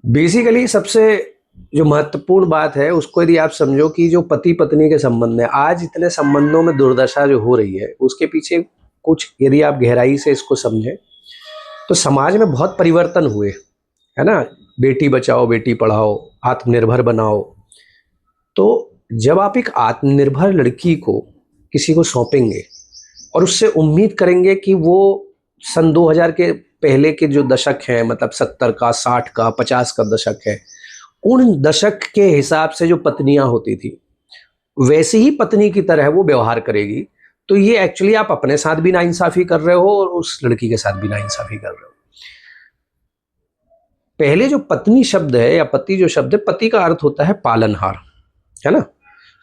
Basically सबसे जो महत्वपूर्ण बात है उसको यदि आप समझो कि जो पति पत्नी के संबंध है, आज इतने संबंधों में दुर्दशा जो हो रही है उसके पीछे कुछ यदि आप गहराई से इसको समझें तो समाज में बहुत परिवर्तन हुए, है ना। बेटी बचाओ बेटी पढ़ाओ, आत्मनिर्भर बनाओ। तो जब आप एक आत्मनिर्भर लड़की को किसी को सौंपेंगे और उससे उम्मीद करेंगे कि वो सन 2000 के पहले के जो दशक है, मतलब 70 का 60 का 50 का दशक है, उन दशक के हिसाब से जो पत्नियां होती थी वैसी ही पत्नी की तरह वो व्यवहार करेगी, तो ये एक्चुअली आप अपने साथ भी नाइंसाफी कर रहे हो और उस लड़की के साथ भी नाइंसाफी कर रहे हो। पहले जो पत्नी शब्द है या पति जो शब्द है, पति का अर्थ होता है पालनहार, है ना।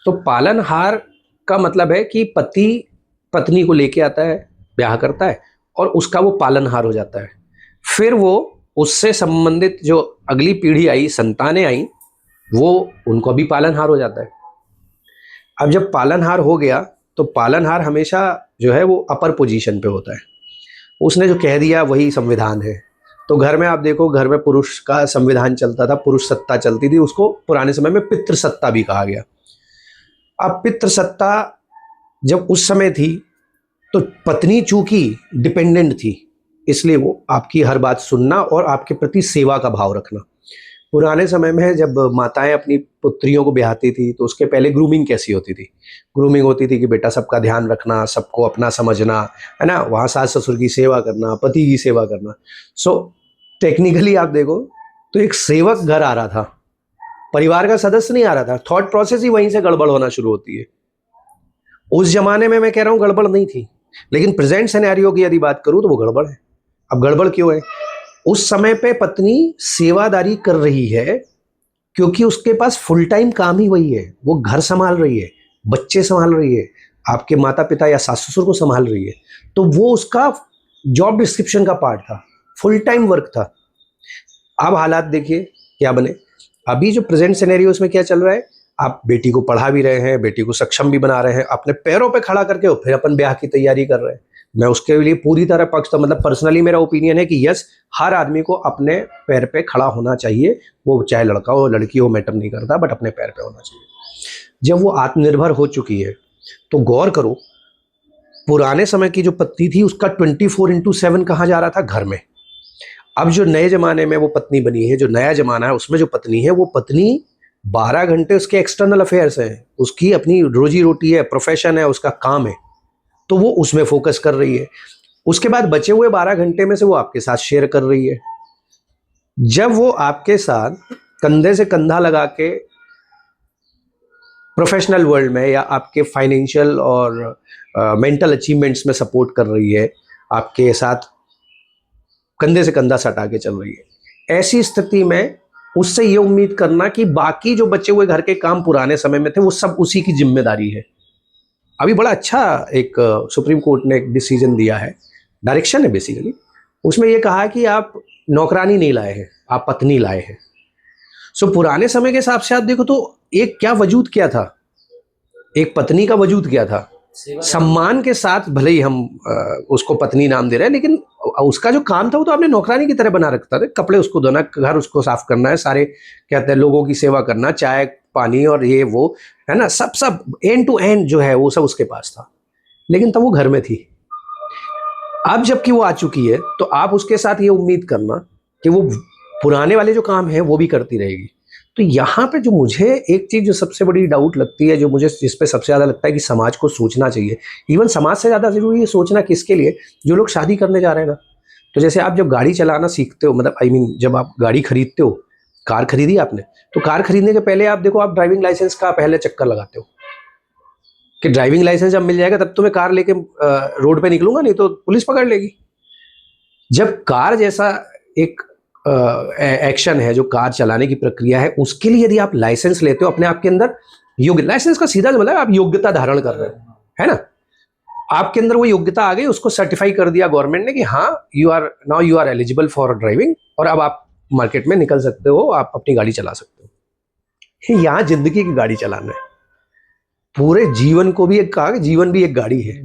तो पालनहार का मतलब है कि पति पत्नी को लेके आता है, ब्याह करता है और उसका वो पालनहार हो जाता है। फिर वो उससे संबंधित जो अगली पीढ़ी आई, संतानें आई, वो उनको भी पालनहार हो जाता है। अब जब पालनहार हो गया तो पालनहार हमेशा जो है वो अपर पोजीशन पे होता है, उसने जो कह दिया वही संविधान है। तो घर में आप देखो, घर में पुरुष का संविधान चलता था, पुरुष सत्ता चलती थी, उसको पुराने समय में पितृ सत्ता भी कहा गया। अब पितृ सत्ता जब उस समय थी तो पत्नी चूंकि डिपेंडेंट थी, इसलिए वो आपकी हर बात सुनना और आपके प्रति सेवा का भाव रखना। पुराने समय में जब माताएं अपनी पुत्रियों को ब्याहती थी तो उसके पहले ग्रूमिंग कैसी होती थी? ग्रूमिंग होती थी कि बेटा सबका ध्यान रखना, सबको अपना समझना, है ना, वहाँ सास ससुर की सेवा करना, पति की सेवा करना। सो टेक्निकली आप देखो तो एक सेवक घर आ रहा था, परिवार का सदस्य नहीं आ रहा था। थॉट प्रोसेस ही वहीं से गड़बड़ होना शुरू होती है। उस जमाने में मैं कह रहा हूँ गड़बड़ नहीं थी, लेकिन प्रेजेंट सिनेरियो की यदि बात करूँ तो वो गड़बड़ है। अब गड़बड़ क्यों है? उस समय पे पत्नी सेवादारी कर रही है क्योंकि उसके पास फुल टाइम काम ही वही है। वो घर संभाल रही है, बच्चे संभाल रही है, आपके माता पिता या सास ससुर को संभाल रही है। तो वो उसका जॉब डिस्क्रिप्शन का पार्ट था, फुल टाइम वर्क था। अब हालात देखिए क्या बने। अभी जो प्रेजेंट सिनेरियो उसमें क्या चल रहा है, आप बेटी को पढ़ा भी रहे हैं, बेटी को सक्षम भी बना रहे हैं, अपने पैरों पे खड़ा करके फिर अपन ब्याह की तैयारी कर रहे हैं। मैं उसके लिए पूरी तरह पक्ष था, मतलब पर्सनली मेरा ओपिनियन है कि यस, हर आदमी को अपने पैर पे खड़ा होना चाहिए। वो चाहे लड़का हो लड़की हो, मैटर नहीं करता, बट अपने पैर पे होना चाहिए। जब वो आत्मनिर्भर हो चुकी है तो गौर करो, पुराने समय की जो पत्नी थी उसका 24/7 कहा जा रहा था घर में। अब जो नए जमाने में वो पत्नी बनी है, जो नया जमाना है उसमें जो पत्नी है, वो पत्नी 12 घंटे उसके एक्सटर्नल अफेयर्स हैं, उसकी अपनी रोजी रोटी है, प्रोफेशन है, उसका काम है, तो वो उसमें फोकस कर रही है। उसके बाद बचे हुए 12 घंटे में से वो आपके साथ शेयर कर रही है। जब वो आपके साथ कंधे से कंधा लगा के प्रोफेशनल वर्ल्ड में या आपके फाइनेंशियल और मेंटल अचीवमेंट्स में सपोर्ट कर रही है, आपके साथ कंधे से कंधा सटा के चल रही है, ऐसी स्थिति में उससे ये उम्मीद करना कि बाकी जो बचे हुए घर के काम पुराने समय में थे वो सब उसी की जिम्मेदारी है। अभी बड़ा अच्छा एक सुप्रीम कोर्ट ने एक डिसीजन दिया है, डायरेक्शन है बेसिकली। उसमें ये कहा कि आप नौकरानी नहीं लाए हैं, आप पत्नी लाए हैं। सो पुराने समय के हिसाब से आप देखो तो एक क्या वजूद क्या था, एक पत्नी का वजूद क्या था। सम्मान के साथ भले ही हम उसको पत्नी नाम दे रहे हैं, लेकिन उसका जो काम था वो तो आपने नौकरानी की तरह बना रखता था। कपड़े उसको धोना, घर उसको साफ करना है, सारे कहते हैं लोगों की सेवा करना, चाय पानी और ये वो, है ना, सब सब एंड टू एंड जो है वो सब उसके पास था। लेकिन तब वो घर में थी। अब जबकि वो आ चुकी है तो आप उसके साथ ये उम्मीद करना कि वो पुराने वाले जो काम है वो भी करती रहेगी। तो यहाँ पे जो मुझे एक चीज जो सबसे बड़ी डाउट लगती है, जो मुझे जिस पे सबसे ज्यादा लगता है कि समाज को सोचना चाहिए, इवन समाज से ज्यादा जरूरी है सोचना किसके लिए, जो लोग शादी करने जा रहे हैं ना। तो जैसे आप जब गाड़ी चलाना सीखते हो, मतलब आई मीन जब आप गाड़ी खरीदते हो, कार खरीदी आपने, तो कार खरीदने के पहले आप देखो, आप ड्राइविंग लाइसेंस का पहले चक्कर लगाते हो कि ड्राइविंग लाइसेंस जब मिल जाएगा तब तो मैं कार लेके रोड पे निकलूंगा, नहीं तो पुलिस पकड़ लेगी। जब कार जैसा एक एक्शन है, जो कार चलाने की प्रक्रिया है, उसके लिए यदि आप लाइसेंस लेते हो, अपने आप के अंदर योग्य, लाइसेंस का सीधा मतलब आप योग्यता धारण कर रहे हो, है ना। आपके अंदर वो योग्यता आ गई, उसको सर्टिफाई कर दिया गवर्नमेंट ने कि हाँ, you are eligible for driving, और अब आप मार्केट में निकल सकते हो, आप अपनी गाड़ी चला सकते हो। यहाँ जिंदगी की गाड़ी चलाना है, पूरे जीवन को भी एक कहा कि जीवन भी एक गाड़ी है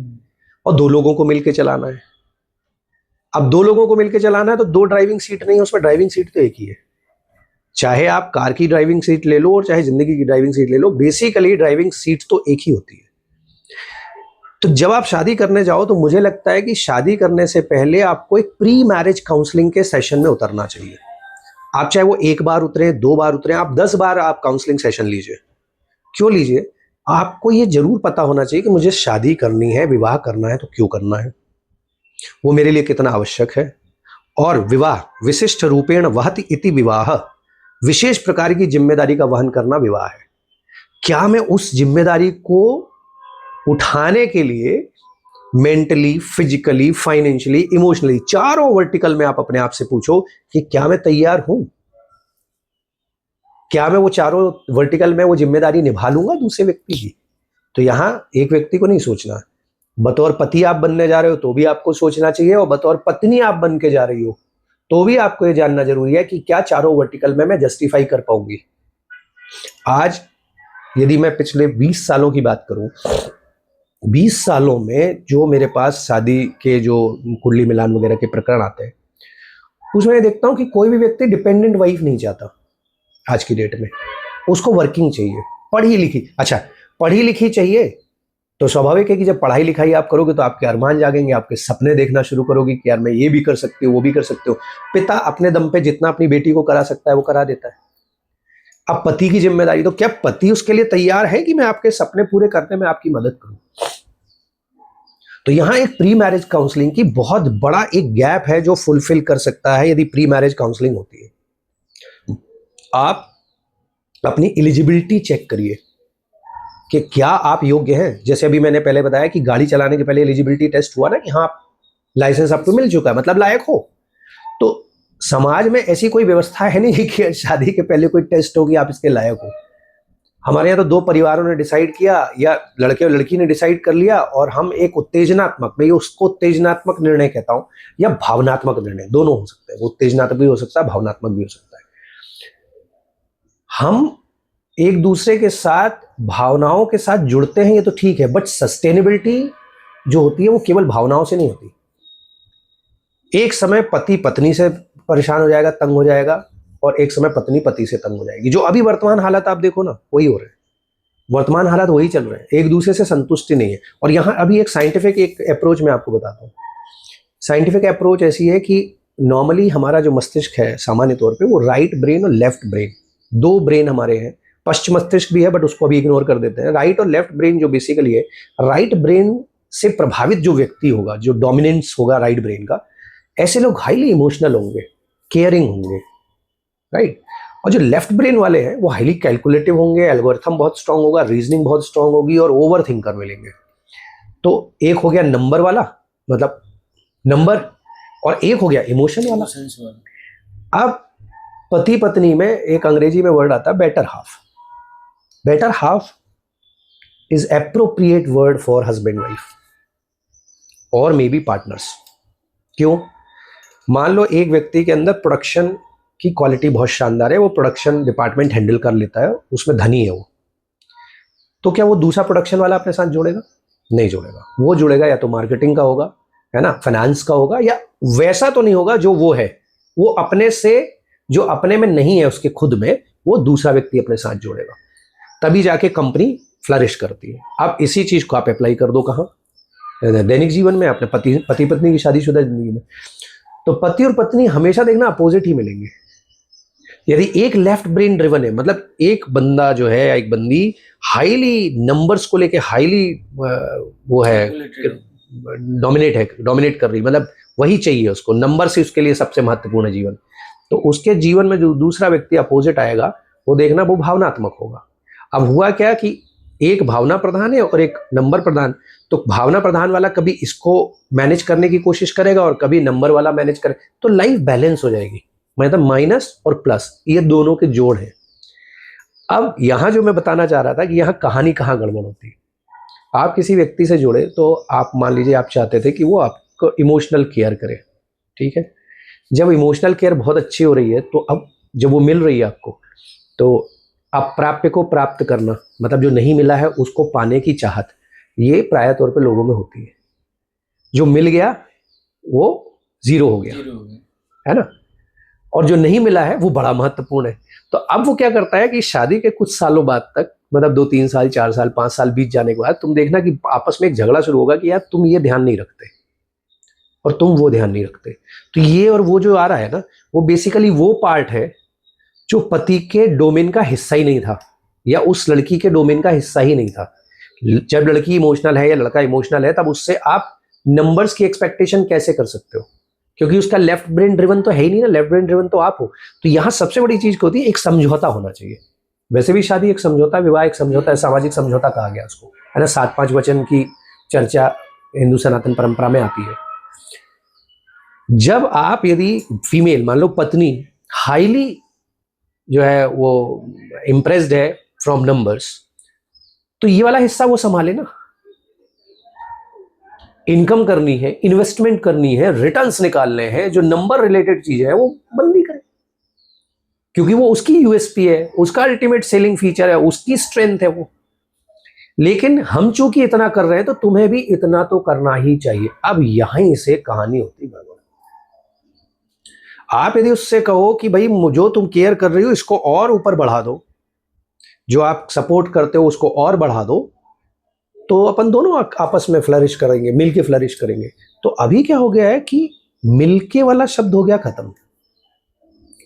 और दो लोगों को मिलकर चलाना है। अब दो लोगों को मिलकर चलाना है तो दो ड्राइविंग सीट नहीं है, उसमें ड्राइविंग सीट तो एक ही है। चाहे आप कार की ड्राइविंग सीट ले लो और चाहे जिंदगी की ड्राइविंग सीट ले लो, बेसिकली ड्राइविंग सीट तो एक ही होती है। तो जब आप शादी करने जाओ तो मुझे लगता है कि शादी करने से पहले आपको एक प्री मैरिज काउंसलिंग के सेशन में उतरना चाहिए। आप चाहे वो 1 बार उतरे, 2 बार उतरे, आप 10 बार आप काउंसलिंग सेशन लीजिए। क्यों लीजिए? आपको ये जरूर पता होना चाहिए कि मुझे शादी करनी है, विवाह करना है तो क्यों करना है, वो मेरे लिए कितना आवश्यक है। और विवाह विशिष्ट रूपेण वहति इति विवाह, विशेष प्रकार की जिम्मेदारी का वहन करना विवाह है। क्या मैं उस जिम्मेदारी को उठाने के लिए मेंटली, फिजिकली, फाइनेंशियली, इमोशनली, चारों वर्टिकल में आप अपने आप से पूछो कि क्या मैं तैयार हूं? क्या मैं वो चारों वर्टिकल में वो जिम्मेदारी निभा लूंगा दूसरे व्यक्ति की? तो यहां एक व्यक्ति को नहीं सोचना, बतौर पति आप बनने जा रहे हो तो भी आपको सोचना चाहिए, और बतौर पत्नी आप बन के जा रही हो तो भी आपको ये जानना जरूरी है कि क्या चारों वर्टिकल में मैं जस्टिफाई कर पाऊंगी। आज यदि मैं पिछले 20 सालों की बात करूं, 20 सालों में जो मेरे पास शादी के जो कुंडली मिलान वगैरह के प्रकरण आते हैं, उसमें देखता हूं कि कोई भी व्यक्ति डिपेंडेंट वाइफ नहीं चाहता आज की डेट में। उसको वर्किंग चाहिए, पढ़ी लिखी। अच्छा, पढ़ी लिखी चाहिए तो स्वाभाविक है कि जब पढ़ाई लिखाई आप करोगे तो आपके अरमान जागेंगे, आपके सपने देखना शुरू करोगे कि यार मैं ये भी कर सकती हूँ, वो भी कर सकते हो। पिता अपने दम पे जितना अपनी बेटी को करा सकता है वो करा देता है। अब पति की जिम्मेदारी, तो क्या पति उसके लिए तैयार है कि मैं आपके सपने पूरे करने में आपकी मदद करूं? तो यहां एक प्री मैरिज काउंसलिंग की बहुत बड़ा एक गैप है जो फुलफिल कर सकता है यदि प्री मैरिज काउंसलिंग होती है। आप अपनी एलिजिबिलिटी चेक करिए कि क्या आप योग्य हैं। जैसे अभी मैंने पहले बताया कि गाड़ी चलाने के पहले एलिजिबिलिटी टेस्ट हुआ ना कि हाँ लाइसेंस आपको मिल चुका है, मतलब लायक हो। तो समाज में ऐसी कोई व्यवस्था है नहीं कि शादी के पहले कोई टेस्ट हो कि आप इसके लायक हो। हमारे यहाँ तो 2 परिवारों ने डिसाइड किया, या लड़के और लड़की ने डिसाइड कर लिया, और हम एक उत्तेजनात्मक, मैं उसको उत्तेजनात्मक निर्णय कहता हूं, या भावनात्मक निर्णय, दोनों हो सकते हैं। वो उत्तेजनात्मक भी हो सकता है, भावनात्मक भी हो सकता है। हम एक दूसरे के साथ भावनाओं के साथ जुड़ते हैं, ये तो ठीक है, बट सस्टेनेबिलिटी जो होती है वो केवल भावनाओं से नहीं होती। एक समय पति पत्नी से परेशान हो जाएगा, तंग हो जाएगा, और एक समय पत्नी पति से तंग हो जाएगी। जो अभी वर्तमान हालात आप देखो ना, वही हो रहे हैं। वर्तमान हालात वही चल रहे हैं, एक दूसरे से संतुष्टि नहीं है। और यहां अभी एक साइंटिफिक एक अप्रोच मैं आपको बताता हूं। साइंटिफिक अप्रोच ऐसी है कि नॉर्मली हमारा जो मस्तिष्क है सामान्य तौर पे, वो राइट ब्रेन और लेफ्ट ब्रेन, 2 ब्रेन हमारे हैं। पश्चिम मस्तिष्क भी है बट उसको अभी इग्नोर कर देते हैं। राइट और लेफ्ट ब्रेन जो बेसिकली है, राइट ब्रेन से प्रभावित जो व्यक्ति होगा, जो डोमिनेंस होगा राइट ब्रेन का, ऐसे लोग हाईली इमोशनल होंगे, केयरिंग होंगे, राइट। और जो लेफ्ट ब्रेन वाले हैं वो हाईली कैलकुलेटिव होंगे, एल्गोरिथम बहुत स्ट्रांग होगा, रीजनिंग बहुत स्ट्रांग होगी, और ओवर थिंकर मिलेंगे। तो एक हो गया नंबर वाला, मतलब नंबर, और एक हो गया इमोशन वाला। अब पति पत्नी में एक अंग्रेजी में वर्ड आता है better half. Better half is appropriate word for husband wife और मे बी पार्टनर्स। क्यों? मान लो एक व्यक्ति के अंदर प्रोडक्शन की क्वालिटी बहुत शानदार है, वो प्रोडक्शन डिपार्टमेंट हैंडल कर लेता है, उसमें धनी है वो, तो क्या वो दूसरा प्रोडक्शन वाला अपने साथ जोड़ेगा? नहीं जोड़ेगा। वो जुड़ेगा या तो मार्केटिंग का होगा, है ना, फाइनेंस का होगा, या वैसा तो नहीं होगा जो वो है, वो अपने से, जो अपने में नहीं है उसके खुद में, वो दूसरा व्यक्ति अपने साथ जोड़ेगा, तभी जाके कंपनी फ्लरिश करती है। अब इसी चीज को आप अप्लाई कर दो कहाँ? दैनिक जीवन में, अपने पति पत्नी की शादीशुदा जिंदगी में। तो पति और पत्नी हमेशा देखना अपोजिट ही मिलेंगे। यदि एक लेफ्ट ब्रेन ड्रिवन है, मतलब एक बंदा जो है या एक बंदी हाईली नंबर्स को लेके हाईली वो है, डोमिनेट कर रही, मतलब वही चाहिए उसको, नंबर से उसके लिए सबसे महत्वपूर्ण है जीवन। तो उसके जीवन में जो दूसरा व्यक्ति अपोजिट आएगा, वो देखना वो भावनात्मक होगा। अब हुआ क्या कि एक भावना प्रधान है और एक नंबर प्रधान, तो भावना प्रधान वाला कभी इसको मैनेज करने की कोशिश करेगा और कभी नंबर वाला मैनेज करे, तो लाइफ बैलेंस हो जाएगी। मतलब माइनस और प्लस, ये दोनों के जोड़ है। अब यहां जो मैं बताना चाह रहा था कि यहां कहानी कहां गड़बड़ होती है। आप किसी व्यक्ति से जुड़े, तो आप मान लीजिए आप चाहते थे कि वो आपको इमोशनल केयर करे, ठीक है। जब इमोशनल केयर बहुत अच्छी हो रही है, तो अब जब वो मिल रही है आपको, तो अप्राप्य को प्राप्त करना, मतलब जो नहीं मिला है उसको पाने की चाहत, ये प्राय तौर पे लोगों में होती है। जो मिल गया वो जीरो हो गया, है ना। और जो नहीं मिला है वो बड़ा महत्वपूर्ण है। तो अब वो क्या करता है कि शादी के कुछ सालों बाद तक, मतलब 2-3 साल, 4 साल, 5 साल बीत जाने के बाद तुम देखना कि आपस में एक झगड़ा शुरू होगा कि यार तुम ये ध्यान नहीं रखते और तुम वो ध्यान नहीं रखते। तो ये और वो जो आ रहा है ना, वो बेसिकली वो पार्ट है जो पति के डोमेन का हिस्सा ही नहीं था, या उस लड़की के डोमेन का हिस्सा ही नहीं था। जब लड़की इमोशनल है या लड़का इमोशनल है, तब उससे आप नंबर्स की एक्सपेक्टेशन कैसे कर सकते हो, क्योंकि उसका लेफ्ट ब्रेन ड्रिवन तो है ही नहीं ना, लेफ्ट ब्रेन ड्रिवन तो आप हो। तो यहां सबसे बड़ी चीज क्या होती है, एक समझौता होना चाहिए। वैसे भी शादी एक समझौता, विवाह एक समझौता है, सामाजिक समझौता कहा गया उसको, है ना। 7-5 वचन की चर्चा हिंदू सनातन परंपरा में आती है। जब आप, यदि फीमेल मान लो पत्नी हाईली जो है वो इम्प्रेस्ड है फ्रॉम नंबर्स, तो ये वाला हिस्सा वो संभाले ना। इनकम करनी है, इन्वेस्टमेंट करनी है, रिटर्न्स निकालने हैं, जो नंबर रिलेटेड चीज है वो बंद नहीं करे, क्योंकि वो उसकी यूएसपी है, उसका अल्टीमेट सेलिंग फीचर है, उसकी स्ट्रेंथ है वो। लेकिन हम चूंकि इतना कर रहे हैं तो तुम्हें भी इतना तो करना ही चाहिए। अब यहीं से कहानी होती है। आप यदि उससे कहो कि भाई जो तुम केयर कर रही हो इसको और ऊपर बढ़ा दो, जो आप सपोर्ट करते हो उसको और बढ़ा दो, तो अपन दोनों आपस में फ्लरिश करेंगे, मिलके फ्लरिश करेंगे। तो अभी क्या हो गया है कि मिलके वाला शब्द हो गया खत्म।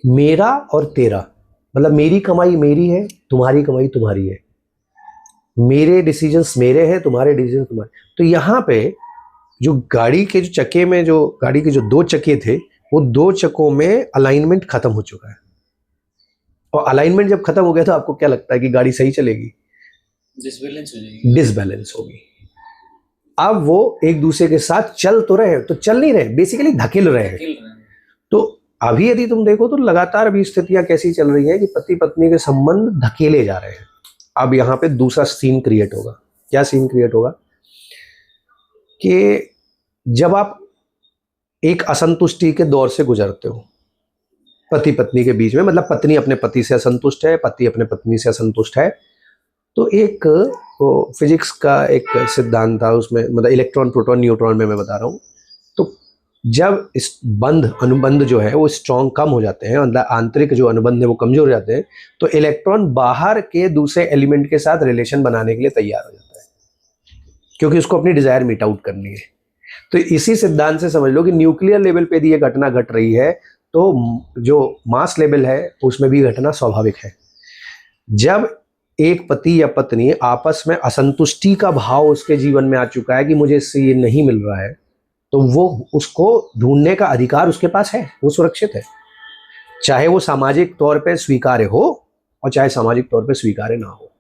मेरा और तेरा, मतलब मेरी कमाई मेरी है, तुम्हारी कमाई तुम्हारी है, मेरे डिसीजंस मेरे हैं, तुम्हारे डिसीजन तुम्हारे। तो यहाँ पे जो गाड़ी के जो चक्के में, जो गाड़ी के जो 2 चक्के थे, वो 2 चक्कों में अलाइनमेंट खत्म हो चुका है। और अलाइनमेंट जब खत्म हो गया तो आपको क्या लगता है कि गाड़ी सही चलेगी? डिसबैलेंस हो जाएगी, डिसबैलेंस होगी। अब वो एक दूसरे के साथ चल तो रहे, तो चल नहीं रहे, बेसिकली धकेल रहे हैं। तो अभी यदि तुम देखो तो लगातार अभी स्थितियां कैसी चल रही है कि पति पत्नी के संबंध धकेले जा रहे हैं। अब यहाँ पे दूसरा सीन क्रिएट होगा। क्या सीन क्रिएट होगा कि जब आप एक असंतुष्टि के दौर से गुजरते हो पति पत्नी के बीच में, मतलब पत्नी अपने पति से असंतुष्ट है, पति अपने पत्नी से असंतुष्ट है, तो एक फिजिक्स का एक सिद्धांत था उसमें, मतलब इलेक्ट्रॉन प्रोटॉन न्यूट्रॉन में मैं बता रहा हूँ। तो जब इस अनुबंध जो है वो स्ट्रॉन्ग कम हो जाते हैं, मतलब आंतरिक जो अनुबंध है वो कमजोर हो जाते हैं, तो इलेक्ट्रॉन बाहर के दूसरे एलिमेंट के साथ रिलेशन बनाने के लिए तैयार हो जाता है, क्योंकि उसको अपनी डिजायर मीट आउट करनी है। तो इसी सिद्धांत से समझ लो कि न्यूक्लियर लेवल पे यदि ये घटना घट रही है, तो जो मास लेवल है उसमें भी घटना स्वाभाविक है। जब एक पति या पत्नी आपस में असंतुष्टि का भाव उसके जीवन में आ चुका है कि मुझे इससे ये नहीं मिल रहा है, तो वो उसको ढूंढने का अधिकार उसके पास है, वो सुरक्षित है, चाहे वो सामाजिक तौर पे स्वीकार्य हो और चाहे सामाजिक तौर पे स्वीकार्य ना हो।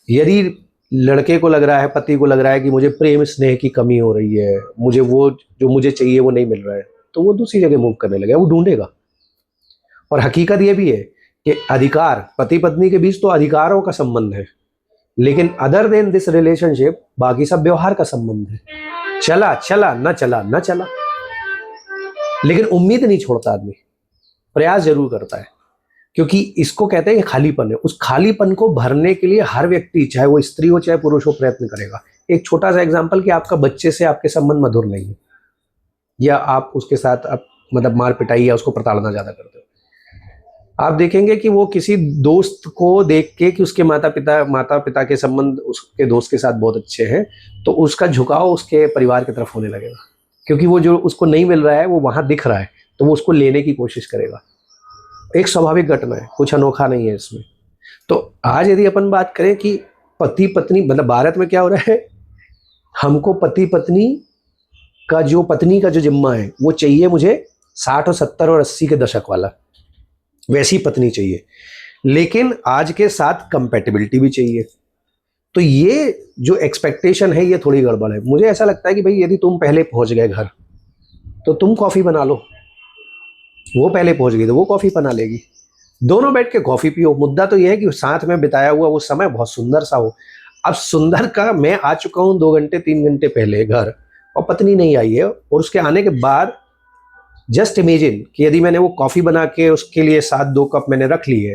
यदि लड़के को लग रहा है, पति को लग रहा है कि मुझे प्रेम स्नेह की कमी हो रही है, मुझे वो जो मुझे चाहिए वो नहीं मिल रहा है, तो वो दूसरी जगह मूव करने लगेगा, वो ढूंढेगा। और हकीकत ये भी है कि अधिकार, पति पत्नी के बीच तो अधिकारों का संबंध है, लेकिन अदर देन दिस रिलेशनशिप बाकी सब व्यवहार का संबंध है। चला चला, न चला न चला, लेकिन उम्मीद नहीं छोड़ता आदमी, प्रयास जरूर करता है, क्योंकि इसको कहते हैं कि खालीपन है। उस खालीपन को भरने के लिए हर व्यक्ति, चाहे वो स्त्री हो चाहे पुरुष हो, प्रयत्न करेगा। एक छोटा सा एग्जांपल कि आपका बच्चे से आपके संबंध मधुर नहीं है, या आप उसके साथ आप मतलब मार पिटाई या उसको प्रताड़ना ज्यादा करते हो, आप देखेंगे कि वो किसी दोस्त को देख के कि उसके माता पिता के संबंध उसके दोस्त के साथ बहुत अच्छे हैं, तो उसका झुकाव उसके परिवार की तरफ होने लगेगा, क्योंकि वो जो उसको नहीं मिल रहा है वो वहां दिख रहा है, तो वो उसको लेने की कोशिश करेगा। एक स्वाभाविक घटना है, कुछ अनोखा नहीं है इसमें। तो आज यदि अपन बात करें कि पति पत्नी, मतलब भारत में क्या हो रहा है, हमको पति पत्नी का जो जिम्मा है वो चाहिए मुझे 60 और 70 और 80 के दशक वाला, वैसी पत्नी चाहिए, लेकिन आज के साथ कंपैटिबिलिटी भी चाहिए। तो ये जो एक्सपेक्टेशन है ये थोड़ी गड़बड़ है। मुझे ऐसा लगता है कि भाई यदि तुम पहले पहुंच गए घर, तो तुम कॉफी बना लो, वो पहले पहुंच गई तो वो कॉफी बना लेगी, दोनों बैठ के कॉफी पियो। मुद्दा तो यह है कि साथ में बिताया हुआ वो समय बहुत सुंदर सा हो। अब सुंदर का, मैं आ चुका हूं 2 घंटे 3 घंटे पहले घर, और पत्नी नहीं आई है, और उसके आने के बाद जस्ट इमेजिन कि यदि मैंने वो कॉफी बना के उसके लिए साथ 2 कप मैंने रख ली है,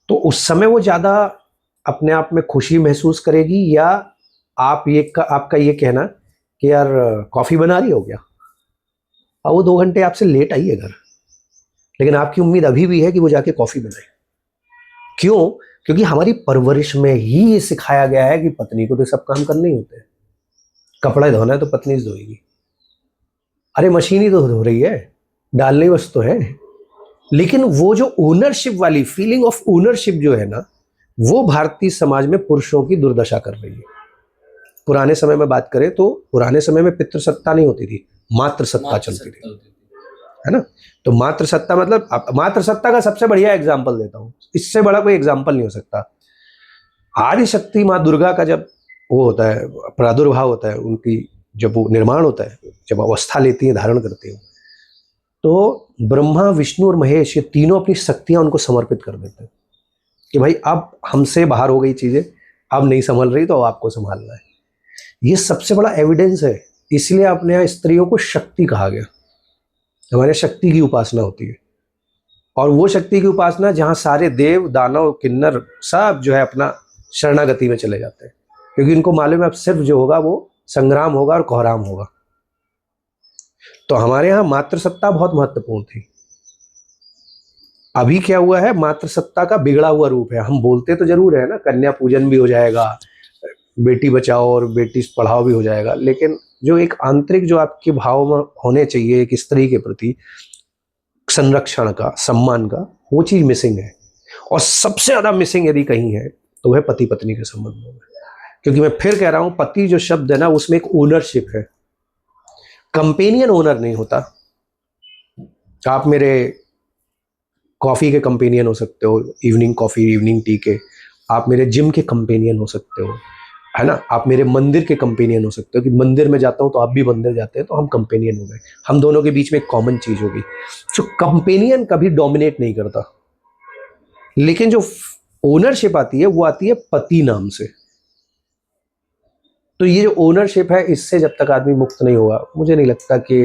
तो उस समय वो ज्यादा अपने आप में खुशी महसूस करेगी, या आपका ये कहना कि यार कॉफी बना रही हो गया, और वो 2 घंटे आपसे लेट आई है घर, लेकिन आपकी उम्मीद अभी भी है कि वो जाके कॉफी बनाए। क्यों? क्योंकि हमारी परवरिश में ही ये सिखाया गया है कि पत्नी को तो सब काम करने ही होते हैं। कपड़े धोना है तो पत्नी से धोएगी, अरे मशीन ही तो धो रही है, डालने बस तो है। लेकिन वो जो ओनरशिप वाली फीलिंग ऑफ ओनरशिप जो है ना, वो भारतीय समाज में पुरुषों की दुर्दशा कर रही है। पुराने समय में बात करें तो पुराने समय में पितृसत्ता नहीं होती थी, मातृसत्ता चलती थी, है ना। तो मातृसत्ता मतलब मातृसत्ता का सबसे बढ़िया एग्जाम्पल देता हूं, इससे बड़ा कोई एग्जाम्पल नहीं हो सकता। आदि शक्ति माँ दुर्गा का जब वो होता है, प्रादुर्भाव होता है, उनकी जब वो निर्माण होता है, जब अवस्था लेती है, धारण करती है, तो ब्रह्मा विष्णु और महेश ये तीनों अपनी शक्तियां उनको समर्पित कर देते हैं कि भाई अब हमसे बाहर हो गई चीजें, अब नहीं संभल रही तो आपको संभालना है। ये सबसे बड़ा एविडेंस है। इसलिए अपने यहाँ स्त्रियों को शक्ति कहा गया। हमारे शक्ति की उपासना होती है, और वो शक्ति की उपासना जहाँ सारे देव दानव किन्नर सब जो है अपना शरणागति में चले जाते हैं, क्योंकि उनको मालूम है अब सिर्फ जो होगा वो संग्राम होगा और कोहराम होगा। तो हमारे यहाँ मातृसत्ता बहुत महत्वपूर्ण थी। अभी क्या हुआ है, मातृसत्ता का बिगड़ा हुआ रूप है। हम बोलते तो जरूर है ना, कन्या पूजन भी हो जाएगा, बेटी बचाओ और बेटी पढ़ाओ भी हो जाएगा, लेकिन जो एक आंतरिक जो आपके भाव में होने चाहिए एक स्त्री के प्रति संरक्षण का, सम्मान का, वो चीज मिसिंग है। और सबसे ज्यादा मिसिंग यदि कहीं है तो वह पति पत्नी के संबंधों में। क्योंकि मैं फिर कह रहा हूं, पति जो शब्द है ना, उसमें एक ओनरशिप है, कंपेनियन ओनर नहीं होता। आप मेरे कॉफी के कंपेनियन हो सकते हो, इवनिंग कॉफी इवनिंग टी के। आप मेरे जिम के कंपेनियन हो सकते हो, है ना। आप मेरे मंदिर के कंपेनियन हो सकते हो कि मंदिर में जाता हूं तो आप भी मंदिर जाते हैं, तो हम कंपेनियन हो गए। हम दोनों के बीच में एक कॉमन चीज होगी। जो कंपेनियन कभी डोमिनेट नहीं करता, लेकिन जो ओनरशिप आती है वो आती है पति नाम से। तो ये जो ओनरशिप है, इससे जब तक आदमी मुक्त नहीं होगा, मुझे नहीं लगता कि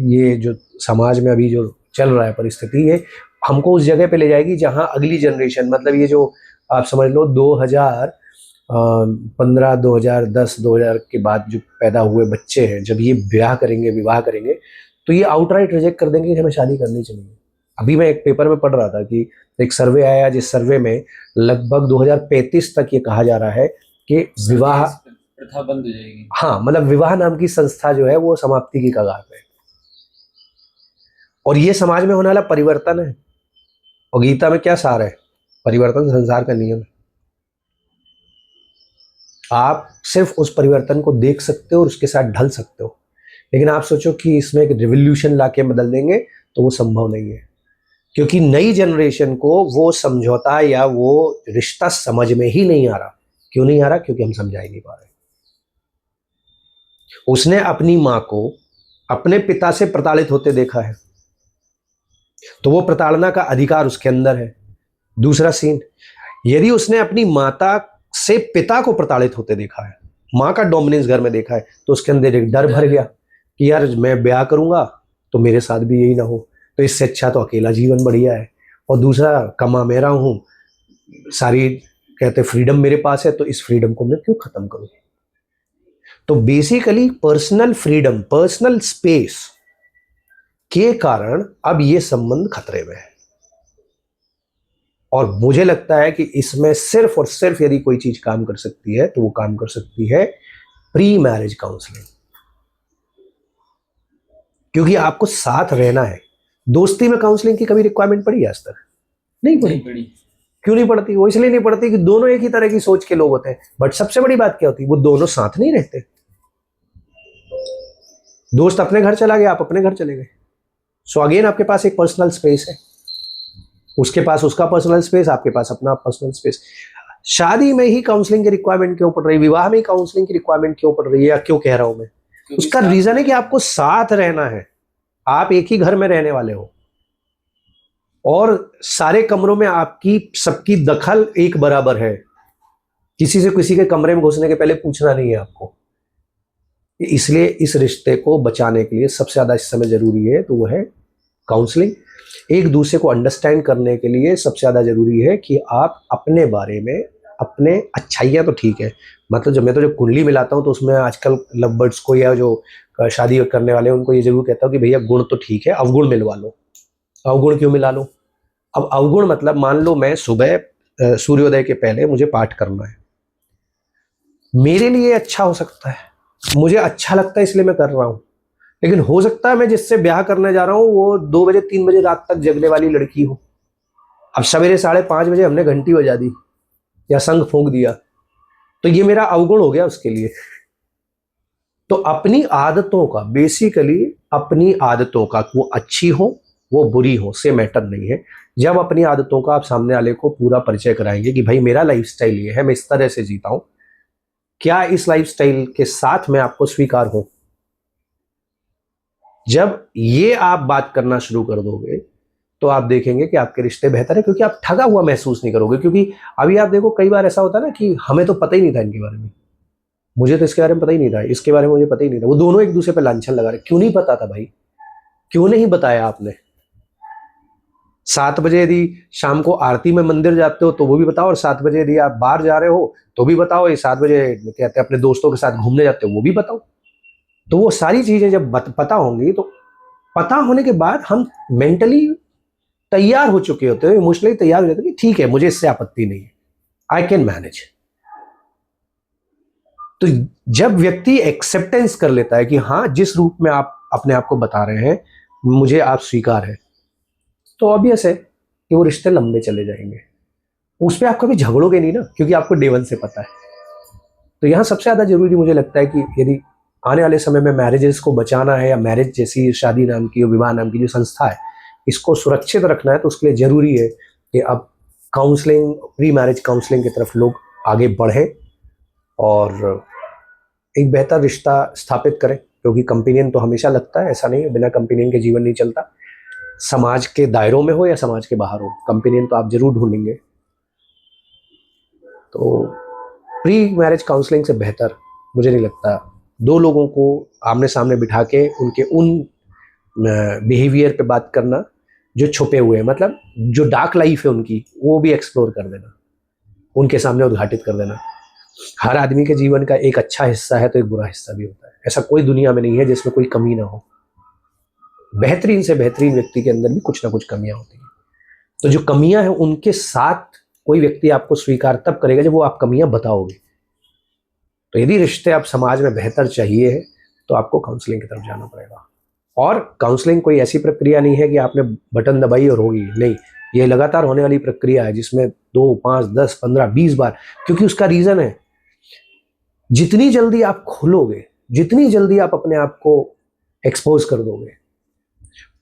ये जो समाज में अभी जो चल रहा है परिस्थिति, ये हमको उस जगह पे ले जाएगी जहां अगली जनरेशन, मतलब ये जो आप समझ लो 2015 2010 2000 के बाद जो पैदा हुए बच्चे हैं, जब ये ब्याह करेंगे, विवाह करेंगे, तो ये आउटराइट रिजेक्ट कर देंगे कि हमें शादी करनी चाहिए। अभी मैं एक पेपर में पढ़ रहा था कि एक सर्वे आया, जिस सर्वे में लगभग 2035 तक ये कहा जा रहा है कि विवाह प्रथा बंद हो जाएगी। हाँ, मतलब विवाह नाम की संस्था जो है वो समाप्ति की कगार पे है। और ये समाज में होने वाला परिवर्तन है। और गीता में क्या सार है? परिवर्तन संसार का नियम है। आप सिर्फ उस परिवर्तन को देख सकते हो और उसके साथ ढल सकते हो, लेकिन आप सोचो कि इसमें एक रिवोल्यूशन लाके बदल देंगे, तो वो संभव नहीं है। क्योंकि नई जनरेशन को वो समझौता या वो रिश्ता समझ में ही नहीं आ रहा। क्यों नहीं आ रहा? क्योंकि हम समझा ही नहीं पा रहे। उसने अपनी मां को अपने पिता से प्रताड़ित होते देखा है, तो वो प्रताड़ना का अधिकार उसके अंदर है। दूसरा सीन, यदि उसने अपनी माता से पिता को प्रताड़ित होते देखा है, मां का डोमिनेंस घर में देखा है, तो उसके अंदर एक डर भर गया कि यार मैं ब्याह करूंगा तो मेरे साथ भी यही ना हो, तो इससे अच्छा तो अकेला जीवन बढ़िया है। और दूसरा, कमा मैं रहा हूं, सारी कहते फ्रीडम मेरे पास है, तो इस फ्रीडम को मैं क्यों खत्म करूं। तो basically personal freedom, personal space के कारण अब ये संबंध खतरे में है। और मुझे लगता है कि इसमें सिर्फ और सिर्फ यदि कोई चीज काम कर सकती है तो वो काम कर सकती है प्री मैरिज काउंसलिंग। क्योंकि आपको साथ रहना है। दोस्ती में काउंसलिंग की कभी रिक्वायरमेंट पड़ी आज तक? नहीं पड़ी। क्यों नहीं पड़ती? वो इसलिए नहीं पड़ती कि दोनों एक ही तरह की सोच के लोग होते हैं। बट सबसे बड़ी बात क्या होती है, वो दोनों साथ नहीं रहते। दोस्त अपने घर चला गया, आप अपने घर चले गए। सो अगेन आपके पास एक पर्सनल स्पेस है, उसके पास उसका पर्सनल स्पेस, आपके पास अपना पर्सनल स्पेस। शादी में ही काउंसलिंग की रिक्वायरमेंट क्यों पड़ रही है, विवाह में ही काउंसलिंग की रिक्वायरमेंट क्यों पड़ रही है, या क्यों कह रहा हूं मैं? उसका रीजन है कि आपको साथ रहना है। आप एक ही घर में रहने वाले हो और सारे कमरों में आपकी सबकी दखल एक बराबर है। किसी से किसी के कमरे में घुसने के पहले पूछना नहीं है आपको। इसलिए इस रिश्ते को बचाने के लिए सबसे ज्यादा इस समय जरूरी है तो वो है काउंसलिंग। एक दूसरे को अंडरस्टैंड करने के लिए सबसे ज्यादा जरूरी है कि आप अपने बारे में, अपने अच्छाइयाँ तो ठीक है, मतलब जब मैं तो जो कुंडली मिलाता हूँ तो उसमें आजकल लव बर्ड्स को या जो शादी करने वाले हैं उनको ये जरूर कहता हूँ कि भैया गुण तो ठीक है, अवगुण मिलवा लो। अवगुण क्यों मिला लो? अब अवगुण मतलब मान लो मैं सुबह सूर्योदय के पहले मुझे पाठ करना है, मेरे लिए अच्छा हो सकता है, मुझे अच्छा लगता है इसलिए मैं कर रहा हूं, लेकिन हो सकता है मैं जिससे ब्याह करने जा रहा हूं वो 2 बजे 3 बजे रात तक जगने वाली लड़की हो। अब सवेरे 5:30 बजे हमने घंटी बजा दी या शंख फूंक दिया, तो ये मेरा अवगुण हो गया उसके लिए। तो अपनी आदतों का, बेसिकली अपनी आदतों का, वो अच्छी हो वो बुरी हो से मैटर नहीं है। जब अपनी आदतों का आप सामने वाले को पूरा परिचय कराएंगे कि भाई मेरा लाइफस्टाइल ये है, मैं इस तरह से जीता हूं, क्या इस लाइफस्टाइल के साथ मैं आपको स्वीकार हूं, जब ये आप बात करना शुरू कर दोगे तो आप देखेंगे कि आपके रिश्ते बेहतर है, क्योंकि आप ठगा हुआ महसूस नहीं करोगे। क्योंकि अभी आप देखो कई बार ऐसा होता है ना कि हमें तो पता ही नहीं था इनके बारे में, मुझे तो इसके बारे में पता ही नहीं था, इसके बारे में मुझे पता ही नहीं था, वो दोनों एक दूसरे पर लांछन लगा रहे। क्यों नहीं पता था भाई? क्यों नहीं बताया आपने? 7 बजे यदि शाम को आरती में मंदिर जाते हो तो वो भी बताओ, और 7 बजे यदि आप बाहर जा रहे हो तो भी बताओ, ये 7 बजे कहते हैं अपने दोस्तों के साथ घूमने जाते हो वो भी बताओ। तो वो सारी चीजें जब पता होंगी तो पता होने के बाद हम मेंटली तैयार हो चुके होते हैं, इमोशनली तैयार हो जाते हैं कि ठीक है मुझे इससे आपत्ति नहीं है, आई कैन मैनेज। तो जब व्यक्ति एक्सेप्टेंस कर लेता है कि हाँ जिस रूप में आप अपने आप को बता रहे हैं मुझे आप स्वीकार है, तो ऑब्वियस है कि वो रिश्ते लंबे चले जाएंगे। उस पर आप कभी झगड़ोगे नहीं ना, क्योंकि आपको डे वन से पता है। तो यहाँ सबसे ज्यादा जरूरी मुझे लगता है कि यदि आने वाले समय में मैरिजेस को बचाना है, या मैरिज जैसी शादी नाम की, विवाह नाम की जो संस्था है, इसको सुरक्षित रखना है, तो उसके लिए जरूरी है कि अब काउंसलिंग, प्री मैरिज काउंसलिंग की तरफ लोग आगे बढ़े और एक बेहतर रिश्ता स्थापित करें। क्योंकि कंपेनियन तो हमेशा लगता है, ऐसा नहीं है, बिना कंपेनियन के जीवन नहीं चलता। समाज के दायरों में हो या समाज के बाहर हो, कंपेनियन तो आप जरूर ढूंढेंगे। तो प्री मैरिज काउंसलिंग से बेहतर मुझे नहीं लगता दो लोगों को आमने सामने बिठा के उनके उन बिहेवियर पे बात करना जो छुपे हुए हैं, मतलब जो डार्क लाइफ है उनकी, वो भी एक्सप्लोर कर देना, उनके सामने उद्घाटित कर देना। हर आदमी के जीवन का एक अच्छा हिस्सा है तो एक बुरा हिस्सा भी होता है, ऐसा कोई दुनिया में नहीं है जिसमें कोई कमी ना हो। बेहतरीन से बेहतरीन व्यक्ति के अंदर भी कुछ ना कुछ कमियां होती हैं। तो जो कमियां हैं उनके साथ कोई व्यक्ति आपको स्वीकार तब करेगा जब वो आप कमियां बताओगे। तो यदि रिश्ते आप समाज में बेहतर चाहिए है तो आपको काउंसलिंग की तरफ जाना पड़ेगा। और काउंसलिंग कोई ऐसी प्रक्रिया नहीं है कि आपने बटन दबाई और होगी, नहीं, ये लगातार होने वाली प्रक्रिया है जिसमें 2, 5, 10, 15, 20 बार, क्योंकि उसका रीजन है जितनी जल्दी आप खोलोगे, जितनी जल्दी आप अपने आप को एक्सपोज कर दोगे,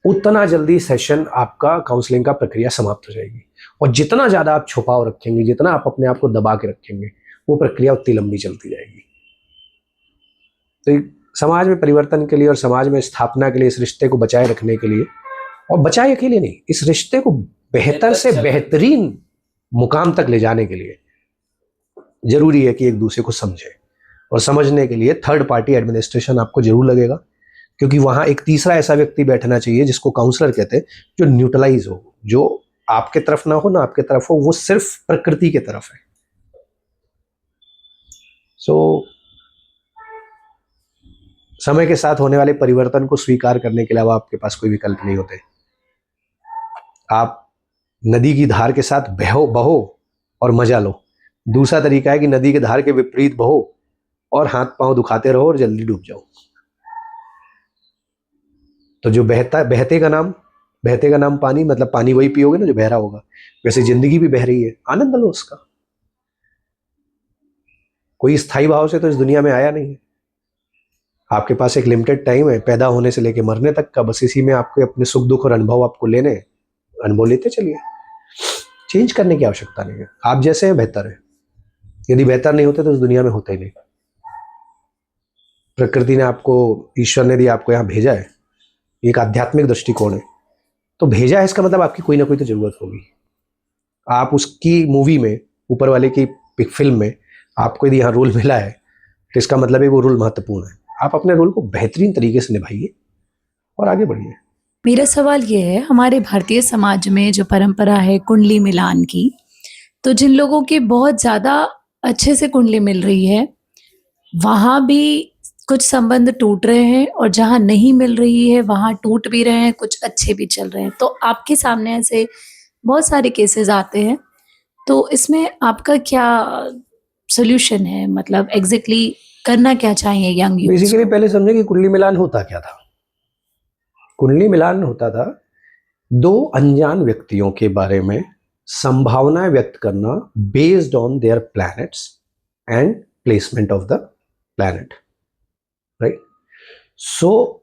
उतना जल्दी सेशन आपका काउंसलिंग का प्रक्रिया समाप्त हो जाएगी। और जितना ज्यादा आप छुपाव रखेंगे, जितना आप अपने आप को दबा के रखेंगे, वो प्रक्रिया उतनी लंबी चलती जाएगी। तो समाज में परिवर्तन के लिए और समाज में स्थापना के लिए, इस रिश्ते को बचाए रखने के लिए, और बचाए अकेले नहीं, इस रिश्ते को बेहतर से बेहतरीन मुकाम तक ले जाने के लिए जरूरी है कि एक दूसरे को समझे। और समझने के लिए थर्ड पार्टी एडमिनिस्ट्रेशन आपको जरूर लगेगा, क्योंकि वहां एक तीसरा ऐसा व्यक्ति बैठना चाहिए जिसको काउंसलर कहते हैं, जो न्यूट्रलाइज हो, जो आपके तरफ ना हो ना आपके तरफ हो, वो सिर्फ प्रकृति के तरफ है। सो समय के साथ होने वाले परिवर्तन को स्वीकार करने के अलावा आपके पास कोई विकल्प नहीं होते। आप नदी की धार के साथ बहो और मजा लो। दूसरा तरीका है कि नदी के धार के विपरीत बहो और हाथ पांव दुखाते रहो और जल्दी डूब जाओ। तो जो बहते का नाम पानी, मतलब पानी वही पियोगे ना जो बह रहा होगा। वैसे जिंदगी भी बह रही है, आनंद लो उसका। कोई स्थायी भाव से तो इस दुनिया में आया नहीं है। आपके पास एक लिमिटेड टाइम है पैदा होने से लेकर मरने तक का, बस इसी में आपके अपने सुख दुख और अनुभव आपको लेने, अनुभव लेते चलिए। चेंज करने की आवश्यकता नहीं है, आप जैसे हैं बेहतर है। यदि बेहतर नहीं होते तो इस दुनिया में होते ही नहीं। प्रकृति ने आपको, ईश्वर ने यदि आपको यहाँ भेजा है, एक आध्यात्मिक दृष्टिकोण है, तो भेजा है इसका मतलब आपकी कोई ना कोई तो जरूरत होगी। आप उसकी मूवी में, ऊपर वाले की फिल्म में आपको यदि यहाँ रोल मिला है तो इसका मतलब है वो रोल महत्वपूर्ण है। आप अपने रोल को बेहतरीन तरीके से निभाइए और आगे बढ़िए। मेरा सवाल ये है, हमारे भारतीय समाज में जो परंपरा है कुंडली मिलान की, तो जिन लोगों की बहुत ज़्यादा अच्छे से कुंडली मिल रही है, वहाँ भी कुछ संबंध टूट रहे हैं और जहाँ नहीं मिल रही है वहाँ टूट भी रहे हैं, कुछ अच्छे भी चल रहे हैं। तो आपके सामने ऐसे बहुत सारे केसेस आते हैं, तो इसमें आपका क्या सॉल्यूशन है? मतलब एग्जैक्टली करना क्या चाहिए यंग यूथ्स बेसिकली को? पहले समझे कि कुंडली मिलान होता क्या था। कुंडली मिलान होता था दो अनजान व्यक्तियों के बारे में संभावनाएं व्यक्त करना based on their planets and placement of the planet, right. So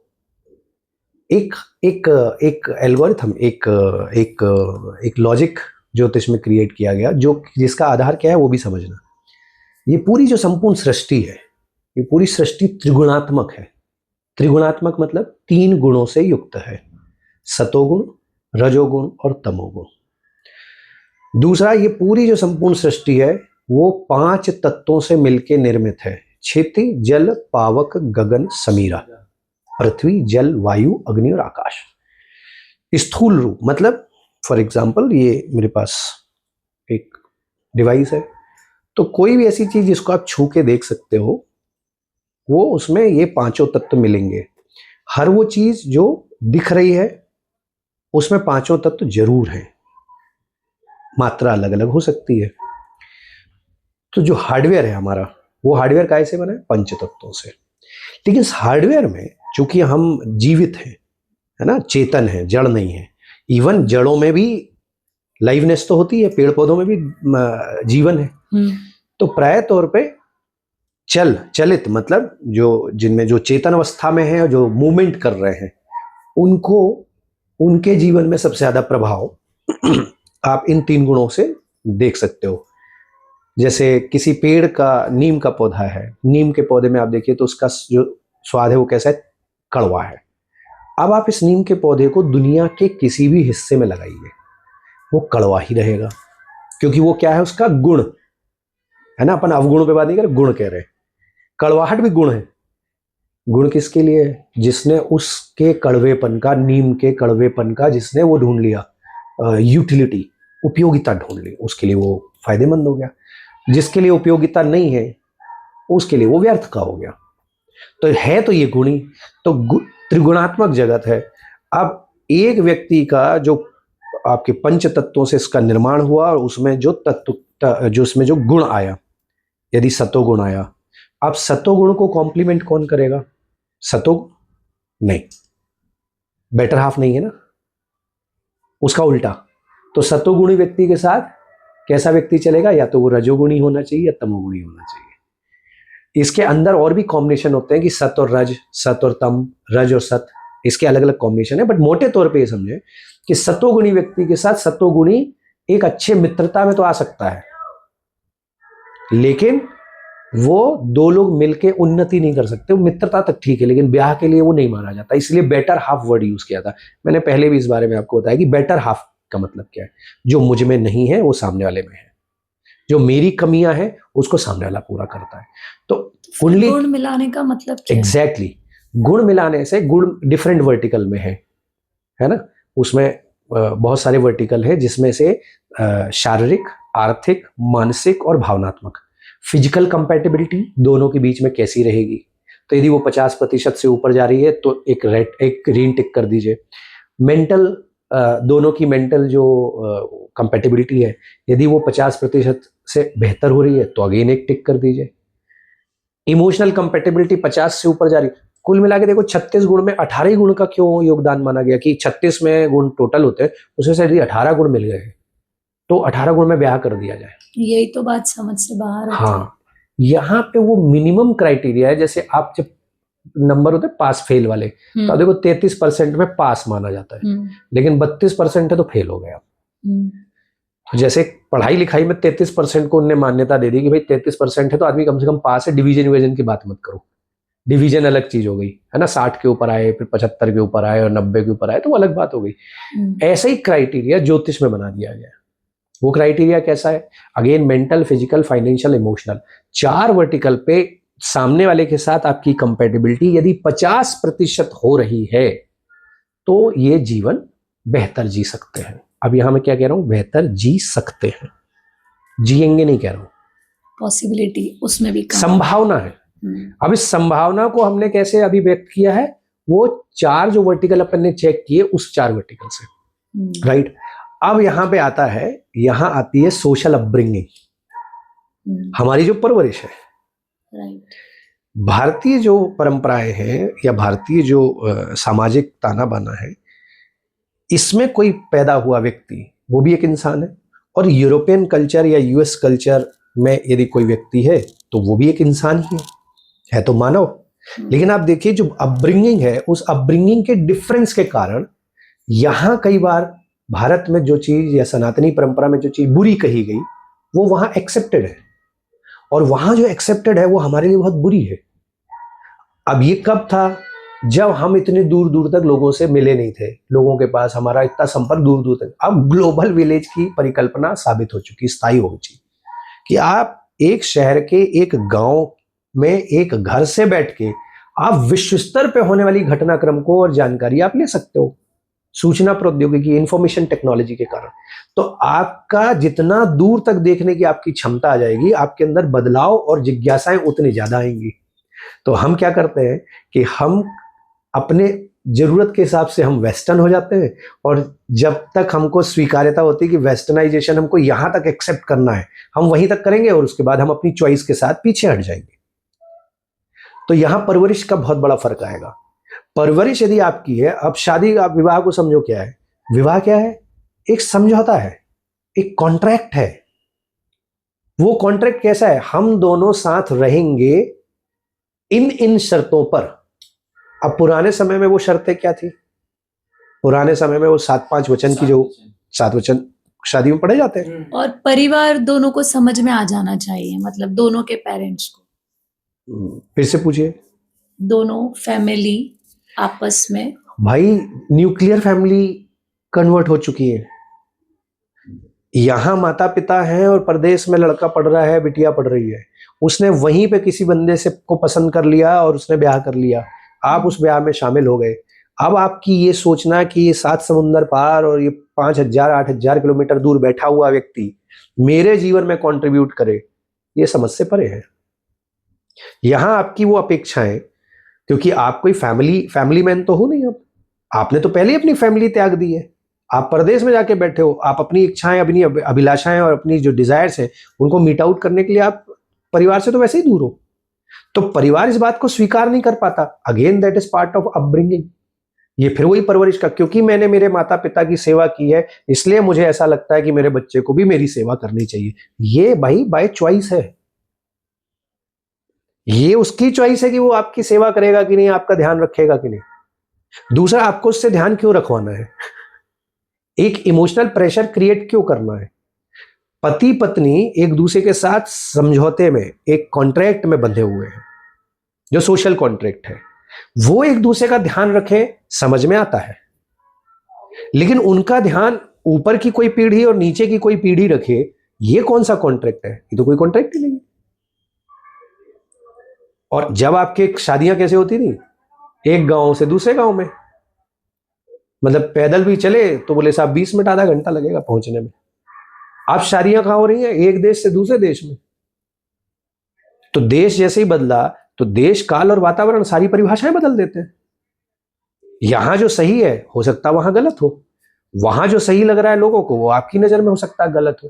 एक एक एक एल्गोरिथम, एक लॉजिक ज्योतिष में क्रिएट किया गया, जो जिसका आधार क्या है वो भी समझना। ये पूरी जो संपूर्ण सृष्टि है, ये पूरी सृष्टि त्रिगुणात्मक है। त्रिगुणात्मक मतलब 3 गुणों से युक्त है, सतोगुण, रजोगुण और तमोगुण। दूसरा, ये पूरी जो संपूर्ण सृष्टि है वो 5 तत्वों से मिलकर निर्मित है। क्षिति, जल, पावक, गगन, समीरा। पृथ्वी, जल, वायु, अग्नि और आकाश। स्थूल रूप मतलब फॉर एग्जाम्पल ये मेरे पास एक डिवाइस है, तो कोई भी ऐसी चीज जिसको आप छू के देख सकते हो, वो उसमें ये 5 तत्व मिलेंगे। हर वो चीज जो दिख रही है उसमें 5 तत्व जरूर हैं, मात्रा अलग अलग हो सकती है। तो जो हार्डवेयर है हमारा, वो हार्डवेयर काय से बना है? 5 तत्वों से। लेकिन इस हार्डवेयर में चूंकि हम जीवित हैं, है ना, चेतन है, जड़ नहीं है। इवन जड़ों में भी लाइवनेस तो होती है, पेड़ पौधों में भी जीवन है। तो प्राय तौर पे चलित मतलब जो जिनमें जो चेतन अवस्था में है और जो मूवमेंट कर रहे हैं, उनको उनके जीवन में सबसे ज्यादा प्रभाव आप इन 3 गुणों से देख सकते हो। जैसे किसी पेड़ का, नीम का पौधा है, नीम के पौधे में आप देखिए तो उसका जो स्वाद है वो कैसा है? कड़वा है। अब आप इस नीम के पौधे को दुनिया के किसी भी हिस्से में लगाइए, वो कड़वा ही रहेगा, क्योंकि वो क्या है? उसका गुण है ना। अपन अवगुण पे बात नहीं कर रहे, गुण कह रहे हैं। कड़वाहट भी गुण है। गुण किसके लिए है? जिसने उसके कड़वेपन का, नीम के कड़वेपन का जिसने वो ढूंढ लिया, यूटिलिटी, उपयोगिता ढूंढ ली, उसके लिए वो फायदेमंद हो गया। जिसके लिए उपयोगिता नहीं है उसके लिए वो व्यर्थ का हो गया। तो है तो ये गुणी, तो त्रिगुणात्मक जगत है। अब एक व्यक्ति का जो आपके 5 तत्वों से इसका निर्माण हुआ और उसमें जो तत्व, जो उसमें जो गुण आया, यदि सतोगुण आया, अब सतोगुण को कॉम्प्लीमेंट कौन करेगा? सतोगुण नहीं, बेटर हाफ नहीं है ना, उसका उल्टा। तो सतोगुणी व्यक्ति के साथ कैसा व्यक्ति चलेगा? या तो वो रजोगुणी होना चाहिए या तमोगुणी होना चाहिए। इसके अंदर और भी कॉम्बिनेशन होते हैं कि सत और रज, सत और तम, रज और सत, इसके अलग अलग कॉम्बिनेशन है। बट मोटे तौर पे ये समझे कि सतोगुणी व्यक्ति के साथ सतोगुणी एक अच्छे मित्रता में तो आ सकता है, लेकिन वो 2 लोग मिलके उन्नति नहीं कर सकते। वो मित्रता तक ठीक है, लेकिन ब्याह के लिए वो नहीं माना जाता। इसलिए बेटर हाफ वर्ड यूज किया था। मैंने पहले भी इस बारे में आपको बताया कि बेटर हाफ का मतलब क्या है? जो मुझ में नहीं है वो सामने वाले में है, जो मेरी कमियां हैं उसको सामने वाला पूरा करता है। तो कुंडली, गुण मिलाने का मतलब क्या है? एग्जैक्टली, गुण मिलाने से, गुण डिफरेंट वर्टिकल में है ना। उसमें बहुत सारे वर्टिकल है, जिसमें से शारीरिक, आर्थिक, मानसिक और भावनात्मक। फिजिकल कंपैटिबिलिटी दोनों के बीच में कैसी रहेगी? तो यदि वो 50% से ऊपर जा रही है तो एक ग्रीन टिक कर दीजिए। मेंटल, दोनों की मेंटल जो कंपैटिबिलिटी है, यदि वो 50% से बेहतर हो रही है तो अगेन एक टिक कर दीजिए। इमोशनल कंपैटिबिलिटी 50 से ऊपर जा रही है। कुल मिला के देखो 36 गुण में 18 ही गुण का क्यों योगदान माना गया कि 36 में गुण टोटल होते हैं, उसमें से यदि 18 गुण मिल गए तो 18 गुण में ब्याह कर दिया जाए। यही तो बात समझ से बाहर होती है। हाँ, यहाँ पे वो मिनिमम क्राइटेरिया है। जैसे आप जब नंबर होते हैं पास फेल वाले, तो देखो 33% में पास माना जाता है, लेकिन 32% है तो फेल हो गया। तो जैसे पढ़ाई लिखाई में 33% को उन्होंने मान्यता दे दी कि भाई 33% है तो आदमी कम से कम पास है, डिवीजन विजन की बात मत करो। डिवीजन अलग चीज हो गई है ना, 60 के ऊपर आए, फिर 75 के ऊपर आए और 90 के ऊपर आए तो वो अलग बात हो गई। ऐसा ही क्राइटेरिया ज्योतिष में बना दिया गया। वो क्राइटेरिया कैसा है? Again mental, physical, financial, emotional, 4 vertical पे सामने वाले के साथ आपकी कंपैटिबिलिटी यदि 50% हो रही है तो ये जीवन बेहतर जी सकते हैं। अब यहां मैं क्या कह रहा हूं? बेहतर जी सकते हैं, जिएंगे नहीं कह रहा हूं। पॉसिबिलिटी उसमें भी कम, संभावना है। अब इस संभावना को हमने कैसे अभिव्यक्त किया है, वो 4 जो वर्टिकल अपन ने चेक किए उस 4 वर्टिकल से, राइट। अब यहां पे आता है, यहां आती है सोशल अपब्रिंगिंग, हमारी जो परवरिश है। राइट। भारतीय जो परंपराएं हैं या भारतीय जो सामाजिक ताना बाना है, इसमें कोई पैदा हुआ व्यक्ति वो भी एक इंसान है, और यूरोपियन कल्चर या यूएस कल्चर में यदि कोई व्यक्ति है तो वो भी एक इंसान ही है तो मानव। लेकिन आप देखिए जो अपब्रिंगिंग है, उस अपब्रिंगिंग के डिफरेंस के कारण यहां कई बार भारत में जो चीज या सनातनी परंपरा में जो चीज बुरी कही गई वो वहां एक्सेप्टेड है, और वहां जो एक्सेप्टेड है वो हमारे लिए बहुत बुरी है। अब ये कब था, जब हम इतने दूर दूर तक लोगों से मिले नहीं थे, लोगों के पास हमारा इतना संपर्क दूर दूर तक। अब ग्लोबल विलेज की परिकल्पना साबित हो चुकी, स्थायी हो चुकी, कि आप एक शहर के एक गांव में एक घर से बैठ के आप विश्व स्तर पे होने वाली घटनाक्रम को और जानकारी आप ले सकते हो, सूचना प्रौद्योगिकी, इंफॉर्मेशन टेक्नोलॉजी के कारण। तो आपका जितना दूर तक देखने की आपकी क्षमता आ जाएगी, आपके अंदर बदलाव और जिज्ञासाएं उतनी ज्यादा आएंगी। तो हम क्या करते हैं कि हम अपने जरूरत के हिसाब से हम वेस्टर्न हो जाते हैं, और जब तक हमको स्वीकार्यता होती है कि वेस्टर्नाइजेशन हमको यहां तक एक्सेप्ट करना है, हम वहीं तक करेंगे, और उसके बाद हम अपनी चॉइस के साथ पीछे हट जाएंगे। तो यहां परवरिश का बहुत बड़ा फर्क आएगा। परवरिश यदि आपकी है, अब शादी, आप विवाह को समझो क्या है, विवाह क्या है, एक समझौता है, एक कॉन्ट्रैक्ट है। वो कॉन्ट्रैक्ट कैसा है, हम दोनों साथ रहेंगे इन शर्तों पर। अब पुराने समय में वो शर्तें क्या थी, पुराने समय में वो 7-5 वचन की, जो 7 वचन शादी में पढ़े जाते हैं। और परिवार दोनों को समझ में आ जाना चाहिए, मतलब दोनों के पेरेंट्स को, फिर से पूछिए। दोनों फैमिली आपस में। भाई न्यूक्लियर फैमिली कन्वर्ट हो चुकी है, यहां माता पिता हैं और प्रदेश में लड़का पढ़ रहा है, बिटिया पढ़ रही है, उसने वहीं पे किसी बंदे से को पसंद कर लिया और उसने ब्याह कर लिया, आप उस ब्याह में शामिल हो गए। अब आपकी ये सोचना कि ये 7 समुंदर पार और ये 5,000-8,000 किलोमीटर दूर बैठा हुआ व्यक्ति मेरे जीवन में कंट्रीब्यूट करे, ये समझ से परे है। यहां आपकी वो अपेक्षाएं, क्योंकि आप कोई फैमिली मैन तो हो नहीं, अब आपने तो पहले ही अपनी फैमिली त्याग दी है, आप परदेश में जाके बैठे हो, आप अपनी इच्छाएं, अपनी अभिलाषाएं और अपनी जो डिजायर्स हैं उनको मीट आउट करने के लिए आप परिवार से तो वैसे ही दूर हो। तो परिवार इस बात को स्वीकार नहीं कर पाता। Again that is part of upbringing. ये फिर वही परवरिश का, क्योंकि मैंने मेरे माता पिता की सेवा की है इसलिए मुझे ऐसा लगता है कि मेरे बच्चे को भी मेरी सेवा करनी चाहिए। ये भाई बाय चॉइस है, ये उसकी चॉइस है कि वो आपकी सेवा करेगा कि नहीं, आपका ध्यान रखेगा कि नहीं। दूसरा, आपको उससे ध्यान क्यों रखवाना है, एक इमोशनल प्रेशर क्रिएट क्यों करना है। पति पत्नी एक दूसरे के साथ समझौते में, एक कॉन्ट्रैक्ट में बंधे हुए हैं, जो सोशल कॉन्ट्रैक्ट है, वो एक दूसरे का ध्यान रखें, समझ में आता है। लेकिन उनका ध्यान ऊपर की कोई पीढ़ी और नीचे की कोई पीढ़ी रखे, ये कौन सा कॉन्ट्रैक्ट है, ये तो कोई कॉन्ट्रैक्ट ही नहीं है। और जब आपके शादियां कैसे होती थी, एक गांव से दूसरे गांव में, मतलब पैदल भी चले तो बोले साहब 20 मिनट आधा घंटा लगेगा पहुंचने में। अब शादियां कहां हो रही हैं, एक देश से दूसरे देश में। तो देश जैसे ही बदला तो देश, काल और वातावरण, सारी परिभाषाएं बदल देते हैं। यहां जो सही है हो सकता है वहां गलत हो, वहां जो सही लग रहा है लोगों को वो आपकी नजर में हो सकता है गलत हो।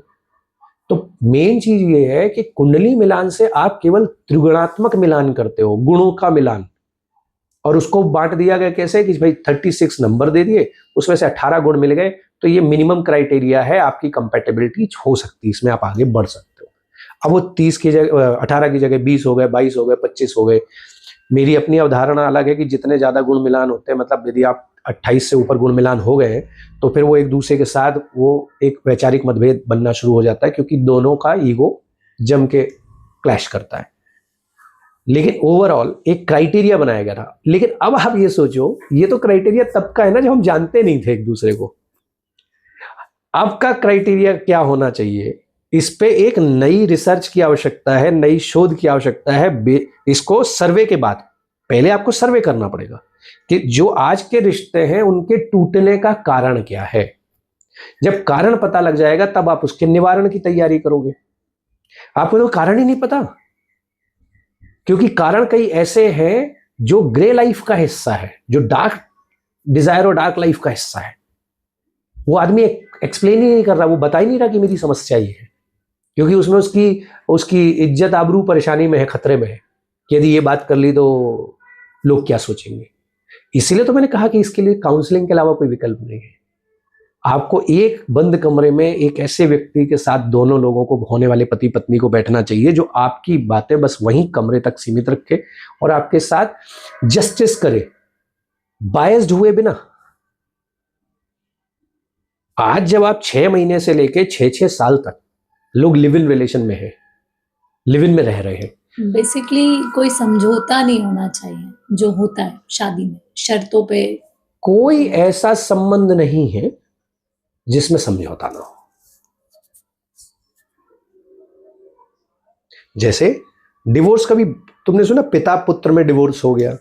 तो मेन चीज ये है कि कुंडली मिलान से आप केवल त्रिगुणात्मक मिलान करते हो, गुणों का मिलान, और उसको बांट दिया गया कैसे कि भाई 36 नंबर दे दिए, उसमें से 18 गुण मिल गए, तो ये मिनिमम क्राइटेरिया है, आपकी कंपेटेबिलिटी हो सकती है, इसमें आप आगे बढ़ सकते हो। अब वो 30 की जगह 18 की जगह 20 हो गए, 22 हो गए, 25 हो गए। मेरी अपनी अवधारणा अलग है कि जितने ज्यादा गुण मिलान होते हैं, मतलब यदि आप 28 से ऊपर गुण मिलान हो गए तो फिर वो एक दूसरे के साथ वो एक वैचारिक मतभेद बनना शुरू हो जाता है, क्योंकि दोनों का ईगो जम के क्लैश करता है। लेकिन ओवरऑल एक क्राइटेरिया बनाया गया था। लेकिन अब आप ये सोचो, ये तो क्राइटेरिया तब का है ना जब हम जानते नहीं थे एक दूसरे को। अब का क्राइटेरिया क्या होना चाहिए, इस पे एक नई रिसर्च की आवश्यकता है, नई शोध की आवश्यकता है। इसको सर्वे के बाद, पहले आपको सर्वे करना पड़ेगा कि जो आज के रिश्ते हैं उनके टूटने का कारण क्या है। जब कारण पता लग जाएगा तब आप उसके निवारण की तैयारी करोगे। आपको तो कारण ही नहीं पता, क्योंकि कारण कई ऐसे हैं जो ग्रे लाइफ का हिस्सा है, जो डार्क डिजायर और डार्क लाइफ का हिस्सा है। वो आदमी एक्सप्लेन ही नहीं कर रहा, वो बता ही नहीं रहा कि मेरी समस्या ये है, क्योंकि उसमें उसकी उसकी इज्जत आबरू परेशानी में है, खतरे में है कि यदि ये बात कर ली तो लोग क्या सोचेंगे। इसीलिए तो मैंने कहा कि इसके लिए काउंसलिंग के अलावा कोई विकल्प नहीं है। आपको एक बंद कमरे में एक ऐसे व्यक्ति के साथ, दोनों लोगों को, होने वाले पति पत्नी को बैठना चाहिए जो आपकी बातें बस वहीं कमरे तक सीमित रखे और आपके साथ जस्टिस करे, बायस्ड हुए बिना। आज जब आप 6 महीने से लेके 6 साल तक लोग लिव इन रिलेशन में है, लिव इन में रह रहे हैं, बेसिकली कोई समझौता नहीं होना चाहिए जो होता है शादी में, शर्तों पे। कोई ऐसा संबंध नहीं है जिसमें समझौता ना हो। जैसे डिवोर्स, कभी तुमने सुना पिता पुत्र में डिवोर्स हो गया?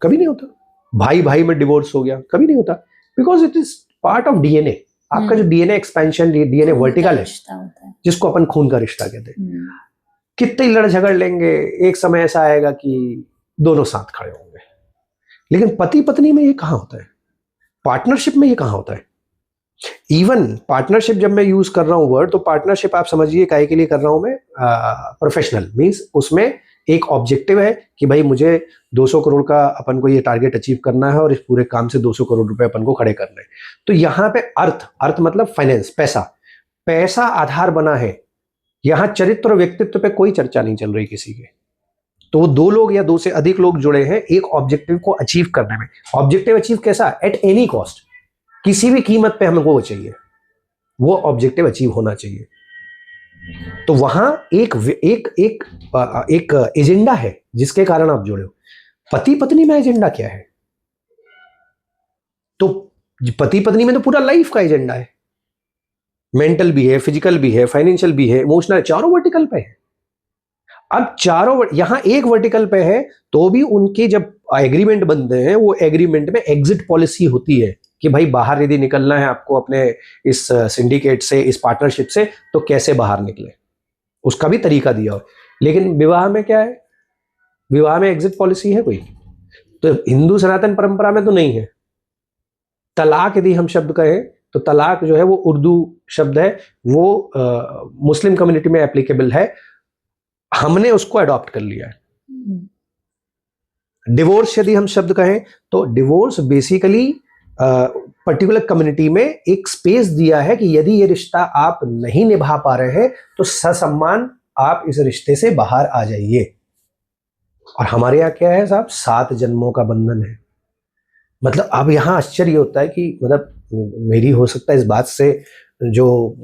कभी नहीं होता। भाई भाई में डिवोर्स हो गया? कभी नहीं होता। Because it is part of DNA. आपका जो डीएनए एक्सपेंशन, डीएनए वर्टिकल है, रिश्ता होता है। जिसको अपन खून का रिश्ता कहते हैं। कितने लड़ झगड़ लेंगे, एक समय ऐसा आएगा कि दोनों साथ खड़े होंगे। लेकिन पति पत्नी में ये कहां होता है? पार्टनरशिप में ये कहां होता है? इवन पार्टनरशिप जब मैं यूज कर रहा हूं वर्ड, तो पार्टनरशिप आप समझिए काहे के लिए कर रहा हूं मैं? प्रोफेशनल मींस उसमें एक ऑब्जेक्टिव है कि भाई मुझे 200 करोड़ का अपन को ये टारगेट अचीव करना है और इस पूरे काम से 200 करोड़ रुपए अपन को खड़े करने हैं। तो यहां पे अर्थ मतलब फाइनेंस, पैसा आधार बना है। यहां चरित्र और व्यक्तित्व पे कोई चर्चा नहीं चल रही किसी के। तो वो 2 लोग या 2 से अधिक लोग जुड़े हैं एक ऑब्जेक्टिव को अचीव करने में। ऑब्जेक्टिव अचीव कैसा? एट एनी कॉस्ट, किसी भी कीमत पे हमको वो चाहिए, वो ऑब्जेक्टिव अचीव होना चाहिए। तो वहां एक एजेंडा है जिसके कारण आप जुड़े हो। पति पत्नी में एजेंडा क्या है? तो पति पत्नी में तो पूरा लाइफ का एजेंडा है। मेंटल भी है, फिजिकल भी है, फाइनेंशियल भी है, इमोशनल, चारों वर्टिकल पे है। अब चारों यहां एक वर्टिकल पे है तो भी उनके जब एग्रीमेंट बनते हैं, वो एग्रीमेंट में एग्जिट पॉलिसी होती है कि भाई बाहर यदि निकलना है आपको अपने इस सिंडिकेट से, इस पार्टनरशिप से, तो कैसे बाहर निकले, उसका भी तरीका दिया हो। लेकिन विवाह में क्या है? विवाह में एग्जिट पॉलिसी है कोई? तो हिंदू सनातन परंपरा में तो नहीं है। तलाक यदि हम शब्द कहें तो तलाक जो है वो उर्दू शब्द है, वो मुस्लिम कम्युनिटी में एप्लीकेबल है, हमने उसको अडॉप्ट कर लिया है। डिवोर्स यदि हम शब्द कहें तो डिवोर्स बेसिकली पर्टिकुलर कम्युनिटी में एक स्पेस दिया है कि यदि ये रिश्ता आप नहीं निभा पा रहे हैं तो ससम्मान आप इस रिश्ते से बाहर आ जाइए। और हमारे यहाँ क्या है साहब? 7 जन्मों का बंधन है। मतलब अब यहां आश्चर्य होता है कि मतलब मेरी हो सकता है इस बात से जो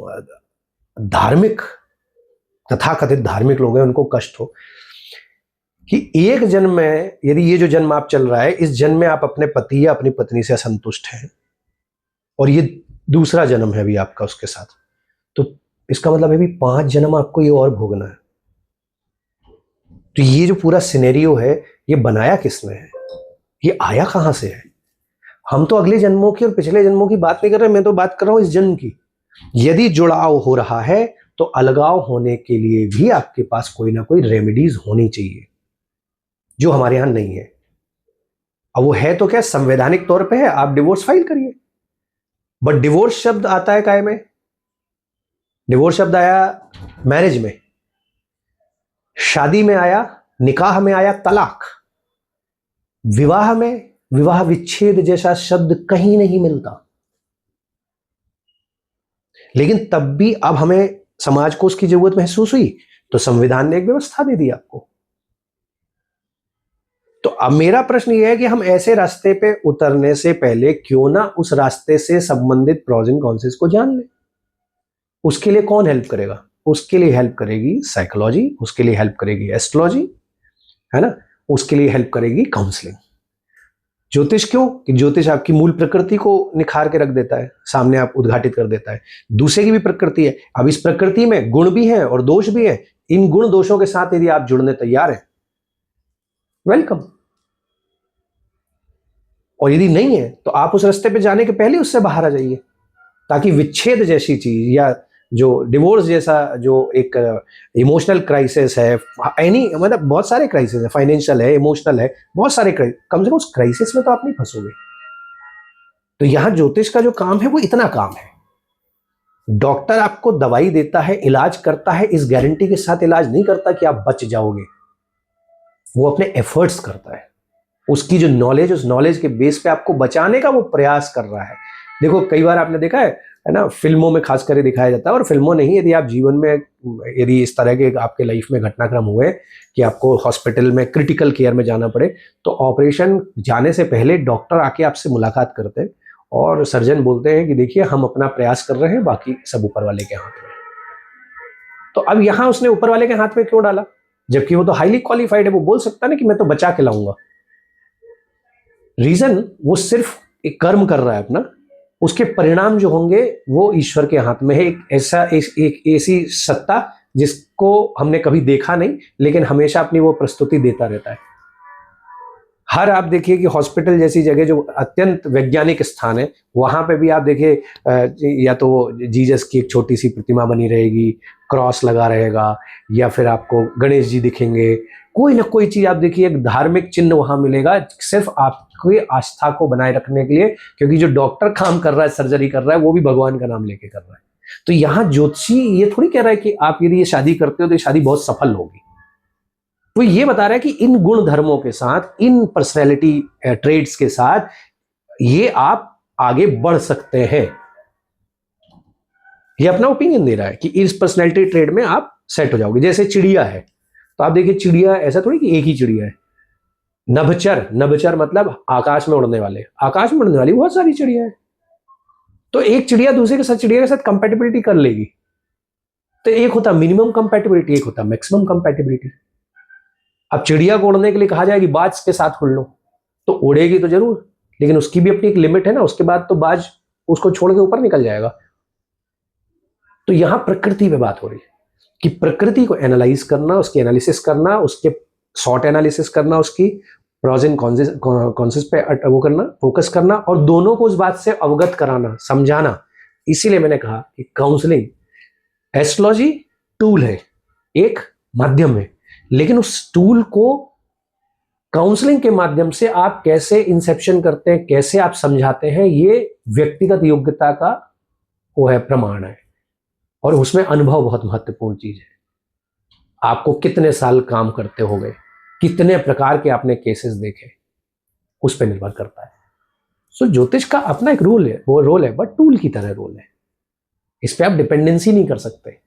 धार्मिक, तथाकथित धार्मिक लोग हैं उनको कष्ट हो कि एक जन्म में, यदि ये जो जन्म आप चल रहा है, इस जन्म में आप अपने पति या अपनी पत्नी से असंतुष्ट हैं और ये दूसरा जन्म है भी आपका उसके साथ, तो इसका मतलब है भी 5 जन्म आपको ये और भोगना है। तो ये जो पूरा सिनेरियो है, ये बनाया किसने है? ये आया कहां से है? हम तो अगले जन्मों की और पिछले जन्मों की बात नहीं कर रहे, मैं तो बात कर रहा हूं इस जन्म की। यदि जुड़ाव हो रहा है तो अलगाव होने के लिए भी आपके पास कोई ना कोई रेमेडीज होनी चाहिए, जो हमारे यहां नहीं है। अब वो है तो क्या? संवैधानिक तौर पे है, आप डिवोर्स फाइल करिए। बट डिवोर्स शब्द आता है काय में? डिवोर्स शब्द आया मैरिज में, शादी में आया, निकाह में आया तलाक, विवाह में विवाह विच्छेद जैसा शब्द कहीं नहीं मिलता। लेकिन तब भी अब हमें समाज को उसकी जरूरत महसूस हुई तो संविधान ने एक व्यवस्था दे दी आपको। तो अब मेरा प्रश्न यह है कि हम ऐसे रास्ते पे उतरने से पहले क्यों ना उस रास्ते से संबंधित प्रॉज एंड कॉन्स को जान लें। उसके लिए कौन हेल्प करेगा? उसके लिए हेल्प करेगी साइकोलॉजी, उसके लिए हेल्प करेगी एस्ट्रोलॉजी, है ना, उसके लिए हेल्प करेगी काउंसलिंग। ज्योतिष क्यों? कि ज्योतिष आपकी मूल प्रकृति को निखार के रख देता है, सामने आप उद्घाटित कर देता है। दूसरे की भी प्रकृति है, अब इस प्रकृति में गुण भी है और दोष भी है। इन गुण दोषों के साथ यदि आप जुड़ने तैयार हैं, वेलकम। और यदि नहीं है तो आप उस रास्ते पे जाने के पहले उससे बाहर आ जाइए, ताकि विच्छेद जैसी चीज या जो डिवोर्स जैसा जो एक इमोशनल क्राइसिस है, एनी मतलब बहुत सारे क्राइसिस है, फाइनेंशियल है, इमोशनल है, बहुत सारे कम से कम उस क्राइसिस में तो आप नहीं फंसोगे। तो यहाँ ज्योतिष का जो काम है वो इतना काम है, डॉक्टर आपको दवाई देता है, इलाज करता है, इस गारंटी के साथ इलाज नहीं करता कि आप बच जाओगे, वो अपने एफर्ट्स करता है, उसकी जो नॉलेज, उस नॉलेज के बेस पे आपको बचाने का वो प्रयास कर रहा है। देखो कई बार आपने देखा है ना, फिल्मों में खास करके दिखाया जाता है, और फिल्मों नहीं, यदि आप जीवन में यदि इस तरह के आपके लाइफ में घटनाक्रम हुए कि आपको हॉस्पिटल में क्रिटिकल केयर में जाना पड़े, तो ऑपरेशन जाने से पहले डॉक्टर आके आपसे मुलाकात करते हैं और सर्जन बोलते हैं कि देखिए हम अपना प्रयास कर रहे हैं, बाकी सब ऊपर वाले के हाथ में। तो अब यहां उसने ऊपर वाले के हाथ में क्यों डाला, जबकि वो तो हाईली क्वालिफाइड है, वो बोल सकता है ना कि मैं तो बचा के लाऊंगा। रीजन वो सिर्फ एक कर्म कर रहा है अपना, उसके परिणाम जो होंगे वो ईश्वर के हाथ में है। एक ऐसी सत्ता जिसको हमने कभी देखा नहीं, लेकिन हमेशा अपनी वो प्रस्तुति देता रहता है। हर आप देखिए कि हॉस्पिटल जैसी जगह जो अत्यंत वैज्ञानिक स्थान है, वहां पे भी आप देखिए या तो जीसस की एक छोटी सी प्रतिमा बनी रहेगी, क्रॉस लगा रहेगा, या फिर आपको गणेश जी दिखेंगे, कोई ना कोई चीज आप देखिए, एक धार्मिक चिन्ह वहां मिलेगा, सिर्फ आपकी आस्था को बनाए रखने के लिए, क्योंकि जो डॉक्टर काम कर रहा है, सर्जरी कर रहा है, वो भी भगवान का नाम लेके कर रहा है। तो यहाँ ज्योतिषी ये थोड़ी कह रहा है कि आप यदि ये शादी करते हो तो ये शादी बहुत सफल होगी, वो ये बता रहा है कि इन गुण धर्मों के साथ, इन पर्सनैलिटी ट्रेड्स के साथ ये आप आगे बढ़ सकते हैं। ये अपना ओपिनियन दे रहा है कि इस पर्सनैलिटी ट्रेड में आप सेट हो जाओगे। जैसे चिड़िया है, तो आप देखिए चिड़िया ऐसा थोड़ी कि एक ही चिड़िया है। नभचर मतलब आकाश में उड़ने वाले, आकाश में उड़ने वाली बहुत सारी चिड़िया है। तो एक चिड़िया दूसरे के साथ, चिड़िया के साथ कंपैटिबिलिटी कर लेगी। तो एक होता मिनिमम कंपैटिबिलिटी, एक होता मैक्सिमम कंपैटिबिलिटी। अब चिड़िया को उड़ने के लिए कहा जाए कि बाज के साथ उड़ लो, तो उड़ेगी तो जरूर, लेकिन उसकी भी अपनी एक लिमिट है ना, उसके बाद तो बाज उसको छोड़ के ऊपर निकल जाएगा। तो यहां प्रकृति पे बात हो रही है कि प्रकृति को एनालाइज करना, उसकी एनालिसिस करना, उसके शॉर्ट एनालिसिस करना, उसकी प्रोज एंड कॉन्सेस पे वो करना, फोकस करना, और दोनों को उस बात से अवगत कराना, समझाना। इसीलिए मैंने कहा कि काउंसलिंग, एस्ट्रोलॉजी टूल है, एक माध्यम है, लेकिन उस टूल को काउंसलिंग के माध्यम से आप कैसे इंसेप्शन करते हैं, कैसे आप समझाते हैं, ये व्यक्तिगत योग्यता का वो है, प्रमाण है। और उसमें अनुभव बहुत महत्वपूर्ण चीज है। आपको कितने साल काम करते हो गए, कितने प्रकार के आपने केसेस देखे, उस पर निर्भर करता है। सो ज्योतिष का अपना एक रोल है, वो रोल है, बट टूल की तरह रोल है। इस पे आप डिपेंडेंसी नहीं कर सकते।